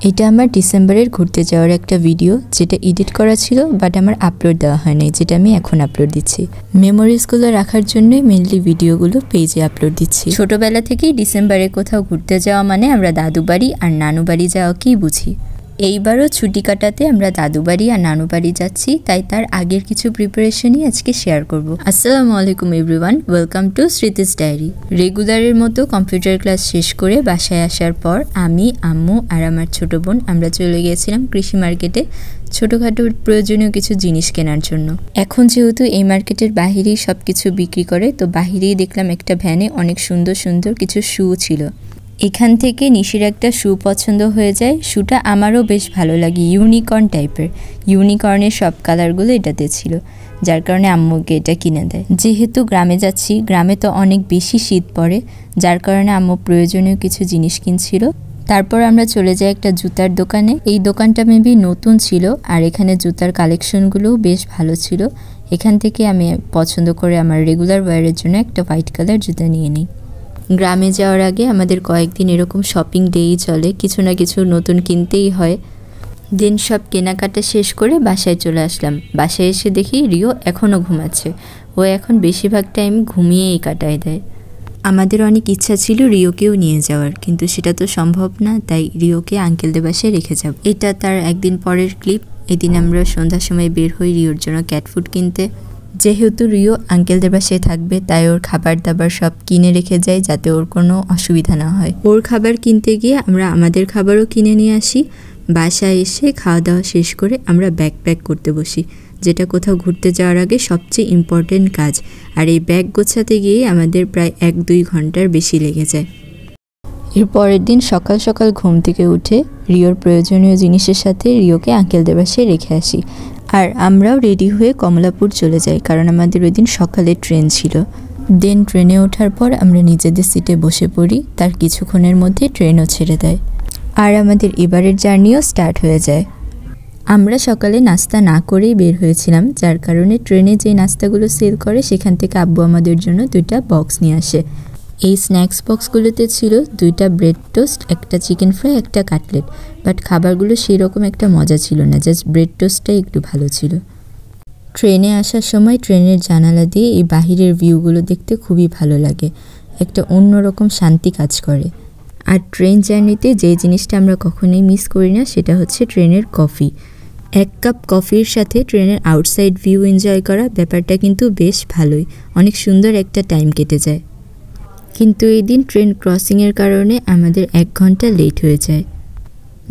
এটা আমার ডিসেম্বরের ঘুরতে যাওয়ার একটা ভিডিও, যেটা এডিট করা ছিল বাট আমার আপলোড দেওয়া হয়নি, যেটা আমি এখন আপলোড দিচ্ছি। মেমোরিজগুলো রাখার জন্যই মেনলি ভিডিওগুলো পেজে আপলোড দিচ্ছি। ছোটবেলা থেকেই ডিসেম্বরে কোথাও ঘুরতে যাওয়া মানে আমরা দাদু বাড়ি আর নানু বাড়ি যাওয়াকেই বুঝি। এইবারও ছুটি কাটাতে আমরা দাদু বাড়ি আর নানু বাড়ি যাচ্ছি, তাই তার আগের কিছু প্রিপারেশনই আজকে শেয়ার করব। আসসালামু আলাইকুম এভরিওয়ান, ওয়েলকাম টু স্মৃতিস ডায়েরি। রেগুলারের মতো কম্পিউটার ক্লাস শেষ করে বাসায় আসার পর আমি, আম্মু আর আমার ছোট বোন আমরা চলে গিয়েছিলাম কৃষি মার্কেটে ছোটোখাটো প্রয়োজনীয় কিছু জিনিস কেনার জন্য। এখন যেহেতু এই মার্কেটের বাহিরেই সব কিছু বিক্রি করে, তো বাহিরেই দেখলাম একটা ভ্যানে অনেক সুন্দর সুন্দর কিছু শু ছিল। এখান থেকে নিশির একটা শু পছন্দ হয়ে যায়। শুটা আমারও বেশ ভালো লাগে, ইউনিকর্ন টাইপের। ইউনিকর্নের সব কালারগুলো এটাতে ছিল, যার কারণে আম্মুকে এটা কিনে দেয়। যেহেতু গ্রামে যাচ্ছি, গ্রামে তো অনেক বেশি শীত পড়ে, যার কারণে আম্মু প্রয়োজনীয় কিছু জিনিস কিনছিল। তারপর আমরা চলে যাই একটা জুতার দোকানে। এই দোকানটা মেবি নতুন ছিল আর এখানে জুতার কালেকশনগুলোও বেশ ভালো ছিল। এখান থেকে আমি পছন্দ করে আমার রেগুলার ওয়্যারের জন্য একটা হোয়াইট কালার জুতা নিয়ে নিই। গ্রামে যাওয়ার আগে আমাদের কয়েকদিন এরকম শপিং ডেই চলে, কিছু না কিছু নতুন কিনতেই হয়। দেন সব কেনাকাটা শেষ করে বাসায় চলে আসলাম। বাসায় এসে দেখি রিও এখনও ঘুমাচ্ছে। ও এখন বেশিরভাগ টাইম ঘুমিয়েই কাটায় দেয়। আমাদের অনেক ইচ্ছা ছিল রিওকেও নিয়ে যাওয়ার, কিন্তু সেটা তো সম্ভব না, তাই রিওকে আঙ্কেলদের বাসায় রেখে যাব। এটা তার একদিন পরের ক্লিপ। এদিন আমরা সন্ধ্যার সময় বের হই রিওর জন্য ক্যাট ফুড কিনতে। যেহেতু রিও আঙ্কেলদের বাসায় থাকবে, তাই ওর খাবার দাবার সব কিনে রেখে যায় যাতে ওর কোনো অসুবিধা না হয়। ওর খাবার কিনতে গিয়ে আমরা আমাদের খাবারও কিনে নিয়ে আসি। বাসায় এসে খাওয়া দাওয়া শেষ করে আমরা ব্যাগ প্যাক করতে বসি, যেটা কোথাও ঘুরতে যাওয়ার আগে সবচেয়ে ইম্পর্টেন্ট কাজ। আর এই ব্যাগ গোছাতে গিয়ে আমাদের প্রায় 1-2 ঘন্টার বেশি লেগে যায়। এর পরের দিন সকাল সকাল ঘুম থেকে উঠে রিওর প্রয়োজনীয় জিনিসের সাথে রিওকে আঙ্কেলদের বাসায় রেখে আসি। আর আমরাও রেডি হয়ে কমলাপুর চলে যাই, কারণ আমাদের ওই দিন সকালে ট্রেন ছিল। দেন ট্রেনে ওঠার পর আমরা নিজেদের সিটে বসে পড়ি। তার কিছুক্ষণের মধ্যে ট্রেনও ছেড়ে দেয় আর আমাদের এবারের জার্নিও স্টার্ট হয়ে যায়। আমরা সকালে নাস্তা না করেই বের হয়েছিলাম, যার কারণে ট্রেনে যে নাস্তাগুলো সেল করে সেখান থেকে আব্বু আমাদের জন্য 2টা বক্স নিয়ে আসে। এই স্ন্যাক্স বক্সগুলোতে ছিল 2টা ব্রেড টোস্ট, একটা চিকেন ফ্রাই, একটা কাটলেট। বাট খাবারগুলো সেরকম একটা মজা ছিল না, জাস্ট ব্রেড টোস্টটাই একটু ভালো ছিল। ট্রেনে আসার সময় ট্রেনের জানালা দিয়ে এই বাহিরের ভিউগুলো দেখতে খুবই ভালো লাগে, একটা অন্যরকম শান্তি কাজ করে। আর ট্রেন জার্নিতে যে জিনিসটা আমরা কখনোই মিস করি না সেটা হচ্ছে ট্রেনের কফি। 1 কাপ কফির সাথে ট্রেনের আউটসাইড ভিউ এনজয় করা, ব্যাপারটা কিন্তু বেশ ভালোই, অনেক সুন্দর একটা টাইম কেটে যায়। কিন্তু এই দিন ট্রেন ক্রসিংয়ের কারণে আমাদের 1 ঘন্টা লেট হয়ে যায়।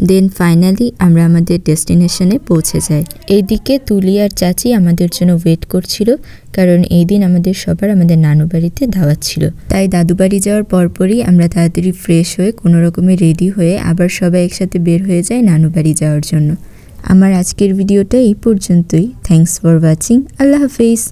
দেন ফাইনালি আমরা আমাদের ডেস্টিনেশনে পৌঁছে যাই। এইদিকে তুলি আর চাচি আমাদের জন্য ওয়েট করছিল, কারণ এই দিন আমাদের সবার আমাদের নানু বাড়িতে দাওয়াত ছিল। তাই দাদু বাড়ি যাওয়ার পরপরই আমরা তাড়াতাড়ি ফ্রেশ হয়ে কোনো রকমে রেডি হয়ে আবার সবাই একসাথে বের হয়ে যায় নানু বাড়ি যাওয়ার জন্য। আমার আজকের ভিডিওটা এই পর্যন্তই। Thanks for watching. আল্লাহ হাফেজ।